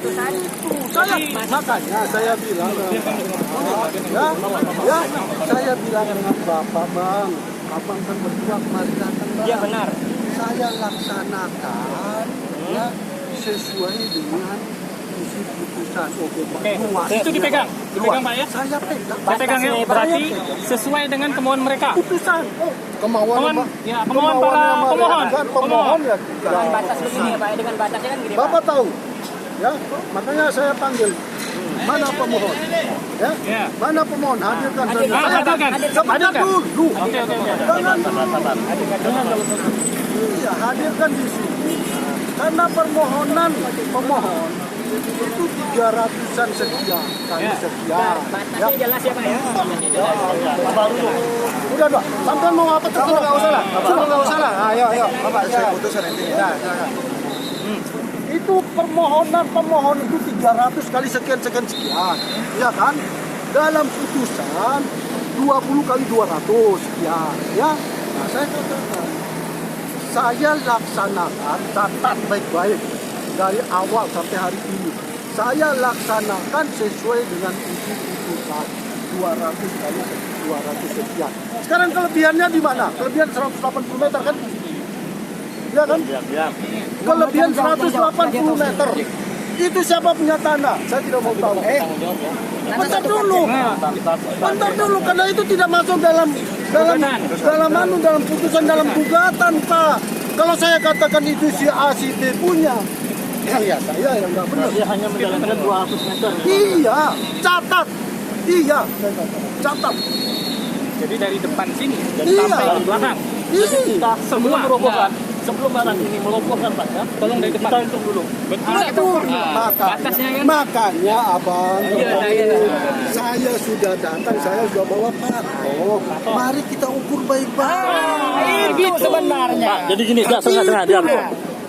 putusan. Makanya saya bilang saya bilang dengan Bapak, Bang, Abang kan berdua kemarin datang, Bang. Iya benar. Saya laksanakan ya sesuai dengan isi putusan. Oke, itu dipegang Pak ya? Saya pegang. Saya pegang ya, berarti sesuai dengan kemauan mereka. Putusan. Kemauan ya, kemauan para pemohon. Pemohon ya. Dengan batas begini ya Pak, dengan batasnya kan gini Pak. Bapak tahu, ya, makanya saya panggil. Mana pemohon? Ya? Mana pemohon? Hadirkan. Sebentar dulu. Oke. Iya, hadirkan di sini. Karena permohonan pemohon itu 300-an sekian kali sekian. Batasnya jelas ya Pak ya. Udah, sampai mau apa tuh? Nggak usah lah. Ayo, Bapak, saya putusan intinya. Itu pemohon itu 300 kali sekian, ya kan? Dalam putusan 20 kali 200 sekian, ya. Nah, saya katakan, saya laksanakan, catat baik-baik dari awal sampai hari ini. Saya laksanakan sesuai dengan isi putusan 200 kali 200 sekian. Sekarang kelebihannya di mana? Kelebihan 180 meter kan? Ya kan? Kelebihan 180 meter. Itu siapa punya tanah? Saya tidak mau tahu. Bentar dulu, karena itu tidak masuk dalam putusan, dalam gugatan, Pak. Kalau saya katakan itu si A, si B punya, ya saya yang nggak benar. Dia hanya menjalankan 200 meter. Iya, catat. Jadi dari depan sini, sampai ke belakang. Kita sebelum merobohkan, sebelum barang ini merobohkan Pak ya, tolong dari depan. Kita hitung dulu. Betul. Makanya Abang, saya sudah datang, saya sudah bawa patok. Mari kita ukur baik-baik. Itu sebenarnya. Pak, jadi gini, setengah diam.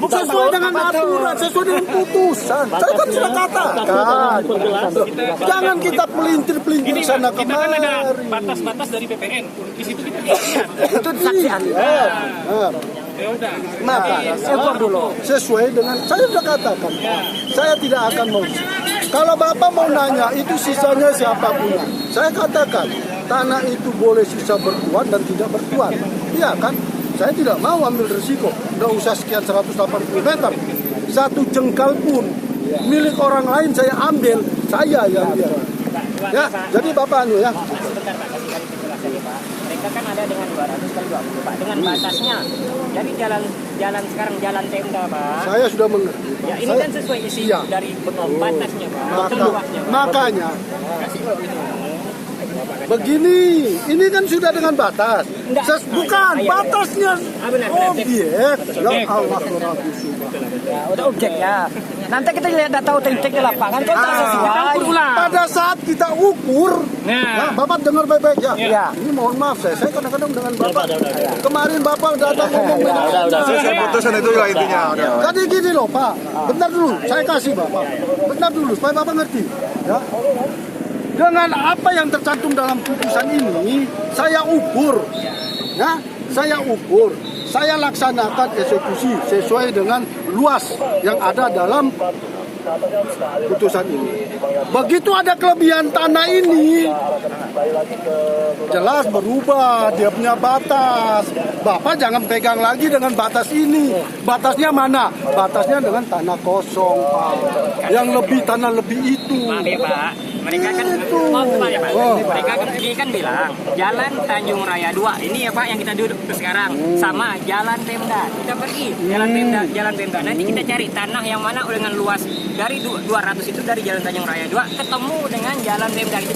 Sesuai dengan aturan, sesuai dengan putusan. Saya kan sudah katakan. Jangan kita pelintir-pelintir sana Kita kan kemari. ada batas-batas dari BPN. Di situ kita lihat. Itu saksian. Ya udah. Maka Ukur dulu. sesuai dengan saya sudah katakan, saya tidak akan mau. Kalau Bapak mau nanya itu sisanya siapa punya, saya katakan tanah itu boleh sisa bertuan dan tidak bertuan, iya kan? Saya tidak mau ambil risiko, nggak usah sekian 180 meter, satu jengkal pun milik orang lain saya ambil, saya yang dia. Ya, jadi Bapak ya. Sebentar Pak, kasih penjelasannya Pak. Mereka kan ada dengan 200 kali 20 Pak, dengan batasnya. Jadi jalan sekarang jalan tenda Pak. Saya sudah mengerti. Ya ini kan sesuai isi dari batasnya Pak. Makanya begini, ini kan sudah dengan batas. Bukan batasnya objek. Ya Allah, Udah objek ya. Nanti kita lihat data otentik di lapangan kan tak sesuai. Pada saat kita ukur, Bapak dengar baik-baik ya. Ini mohon maaf saya kadang-kadang dengan Bapak. Kemarin Bapak datang ngomong. Saya putusan itu lah intinya. Tadi gini loh Pak, bentar dulu, saya kasih Bapak. Bentar dulu, supaya Bapak ngerti. Ya. Dengan apa yang tercantum dalam putusan ini, saya ukur. Ya, saya laksanakan eksekusi sesuai dengan luas yang ada dalam putusan ini. Begitu ada kelebihan tanah ini, jelas berubah, dia punya batas. Bapak jangan pegang lagi dengan batas ini. Batasnya mana? Batasnya dengan tanah kosong, Pak. Yang lebih tanah lebih itu. Maaf ya Pak, mereka kan mereka ini kan bilang Jalan Tanjung Raya 2 ini ya Pak yang kita duduk sekarang sama Jalan Pemda. Kita pergi Jalan Pemda. Nanti kita cari tanah yang mana dengan luas dari 200 itu dari Jalan Tanjung Raya 2 ketemu dengan Jalan Pemda. Kita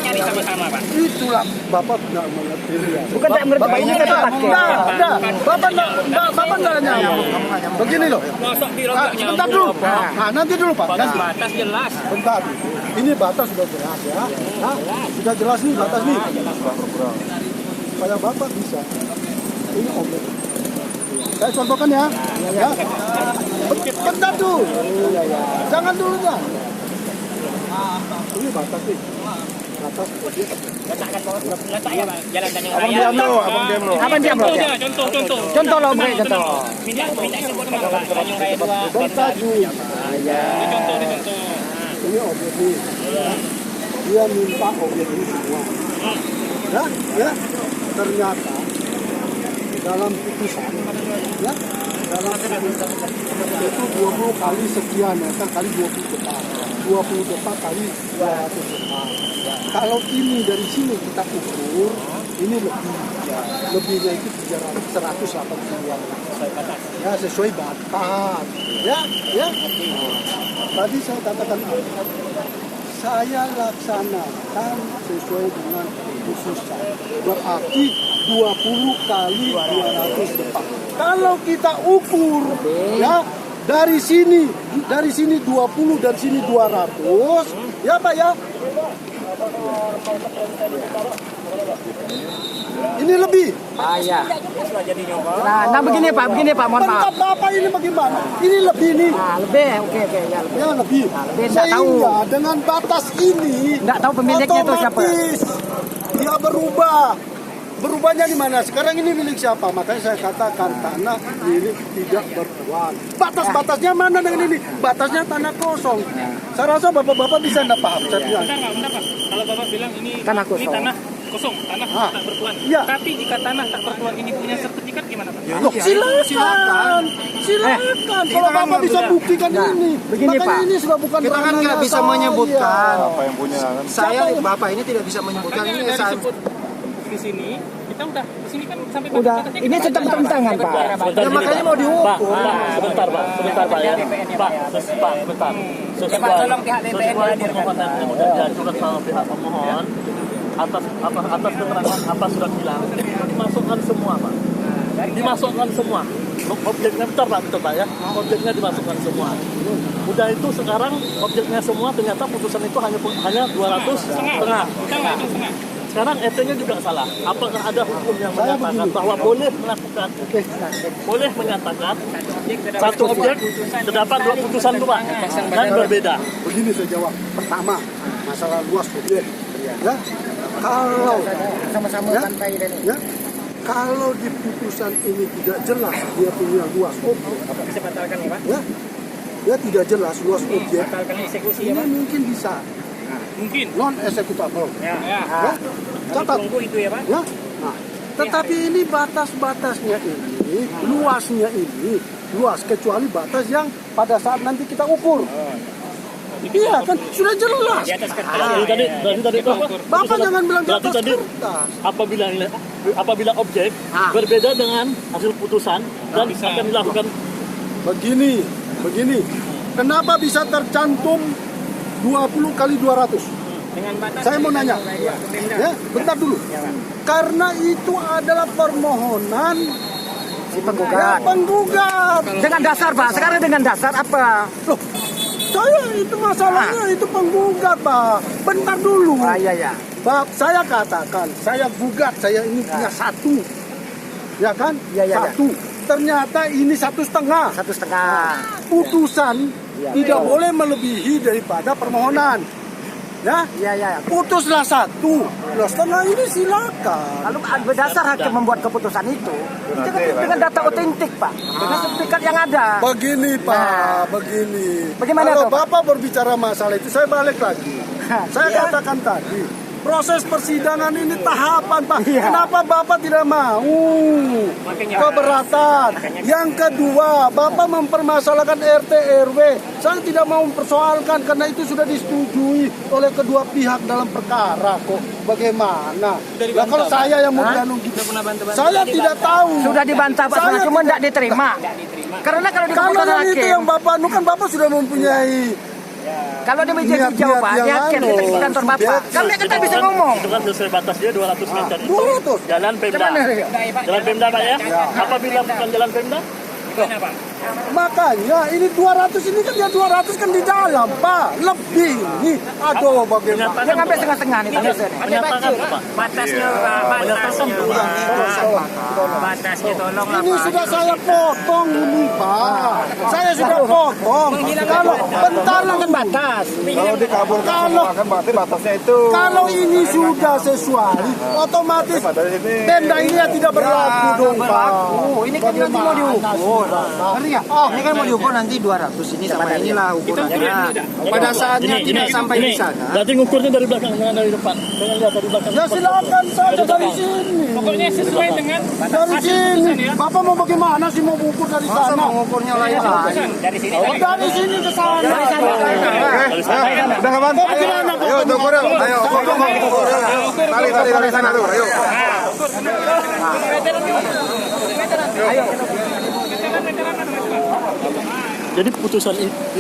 cari sama-sama Pak. Itulah Bapak tidak mengerti. Bukan tidak mengerti Pak, ini kita pakai. Bapak nggak nyambung. Begini loh. Bentar dulu. Nah, nanti dulu Pak. Batas jelas. Bentar. Ini batas sudah jelas ya. Nah, sudah jelas nih batas nih. Supaya Bapak bisa. Ini objek. Saya contohkan ya. Bentar dulu. Jangan dulu ya. Ini batas nih. Batas. Letak ya Pak, Jalan Tanjung Raya. Abang diam loh. Contoh. Contoh loh, Bre, contoh. Minta sebut nama Pak, Tanjung Raya 2. Bentar dulu. Contoh. objek ini. Dia minta objek ini semua. Ya. Ternyata dalam putusan, ya, dalam putusan itu 20 kali sekian meter kali 20 depak. 20 depak kali 200 depak. Kalau ini dari sini kita ukur, ini lebih. Lebihnya itu 180-an. Ya, sesuai batas. Ya. Tadi saya katakan saya laksanakan sesuai dengan putusan. Berarti 20 kali 200 depak. Kalau kita ukur, ya, dari sini 20 dan sini 200, ya Pak ya. Ini lebih. Ayah. Nah, begini Pak, mohon maaf. Pendapat Bapak ini bagaimana? Ini lebih nih. Nah, lebih, oke, ya lebih. Ya lebih. lebih, nggak tahu. Sehingga dengan batas ini, Nggak tahu pemiliknya itu siapa. otomatis dia berubah. Berubahnya di mana? Sekarang ini milik siapa? Makanya saya katakan tanah milik tidak bertuan. Batas-batasnya mana dengan ini? Batasnya tanah kosong. Saya rasa bapak-bapak bisa nggak paham. Saya bilang. Bentar Pak. Kalau Bapak bilang ini Tanah ini kosong. tanah kosong, tanah tak bertuan. Iya. Tapi jika tanah tak bertuan ini punya sertifikat gimana Pak? Loh, silakan. Kalau bapak bisa buktikan ini. begini, Makanya Pak. ini sudah bukan Kita kan ranahnya nggak bisa saya. menyebutkan. Apa yang punya kan? Saya Bapak ini tidak bisa menyebutkan Makanya ini dari saya. sebut di sini kita udah di sini kan sampai Udah, batas-batasnya ini kita tetap baca. bertentangan Pak. Ya makanya mau diukur. Sebentar Pak ya. Pak, sebentar. Tolong pihak BPN hadirkan. Yang sudah diajukan sama pihak pemohon atas keterangan apa sudah hilang dimasukkan semua Pak. Dimasukkan semua. Objeknya bentar Pak ya. Objeknya dimasukkan semua. Udah itu sekarang objeknya semua ternyata putusan itu hanya 200 setengah. Sekarang ET-nya juga salah. Apakah ada hukum yang menyatakan bahwa boleh melakukan, boleh menyatakan satu objek terdapat dua putusan itu Pak dan berbeda. Begini saya jawab. Pertama, masalah luas objek. Ya, kalau Sama-sama Ya. pantai ini. ya, kalau di putusan ini tidak jelas dia punya luas objek, Bisa batalkan ya Pak? ya, dia tidak jelas luas objek. Batalkan eksekusi ya Ini Pak? mungkin bisa Mungkin. non executable. Ya. Ya. Ya, catat. Tunggu itu ya Pak? Ya, nah, tetapi ini batas-batasnya ini, luasnya ini, luas kecuali batas yang pada saat nanti kita ukur. Iya kan sudah jelas. Di atas kertas. Tadi apa? Bapak jangan bilang di Berarti atas tadi kertas. apabila objek berbeda dengan hasil putusan dan akan dilakukan Begini. Kenapa bisa tercantum 20 kali 200? Dengan batas. Saya mau nanya. Ya, bentar dulu. Karena itu adalah permohonan Si penggugat. penggugat. Dengan dasar Pak, sekarang dengan dasar apa? Loh, saya itu masalahnya itu penggugat, Pak. Bentar dulu. Iya. Bab, saya katakan, saya gugat, saya ini punya satu. Ya kan? Iya. Satu. Ternyata ini 1,5. 1,5. Putusan tidak boleh melebihi daripada permohonan. Ya? Iya. Putuslah 1,5 ini silakan. Lalu berdasar hakim membuat keputusan itu dengan data otentik Pak, dengan sertifikat yang ada. Begini Pak, begini. Bagaimana Kalau tuh, Pak? Bapak berbicara masalah itu, saya balik lagi. Saya katakan tadi, proses persidangan ini tahapan Pak. Iya. Kenapa Bapak tidak mau? Keberatan. Yang kedua, Bapak mempermasalahkan RT RW. Saya tidak mau mempersoalkan karena itu sudah disetujui oleh kedua pihak dalam perkara kok. Bagaimana? Nah, kalau saya yang mau dianu gitu, saya tidak tahu. Sudah dibantah Pak, Saya cuma tidak- tidak diterima. Karena kalau di Kalau keputusan yang itu hakim, yang Bapak nu kan Bapak sudah mempunyai kalau dia menjadi niat-niat jauh Pak, yang yakin anu, kita ke kantor Bapak. subjektif. Kami kan tak bisa ngomong. itu kan sesuai batas dia 200 meter itu 200. jalan Pemda. Gimana, Rio? Jalan Pemda Pak ya. Apabila bukan jalan Pemda, Makanya ini 200 ini kan dia 200 kan di dalam Pak. Lebih ini. Aduh bagaimana? Dia ngambil setengah-setengah nih tadi saya. menyatakan Pak. Batasnya batasnya tolonglah Ini Pak. sudah saya potong ini Pak. Saya sudah potong. Kalau bentar atas. Kalau dikabulkan semua kan berarti batasnya itu. Kalau ini sudah sesuai, otomatis Dari sini. tenda ini ya tidak berlaku dong Pak. Ini kan nanti mau diukur. Ngerti nggak? Ini kan mau diukur nanti 200 ini sama inilah ukurannya. Pada saatnya tidak sampai di sana. Berarti ngukurnya dari belakang, jangan dari depan. Jangan lihat dari belakang. Ya silakan saja dari sini. Pokoknya sesuai dengan Dari sini. Bapak mau bagaimana sih mau ukur dari Masa sana? mau ngukurnya lain lain. Dari sini Dari sini ke sana. Udah kapan? Ayo ukur yuk. Ayo ukur. Tali sana tuh. Ayo. Jadi putusan ini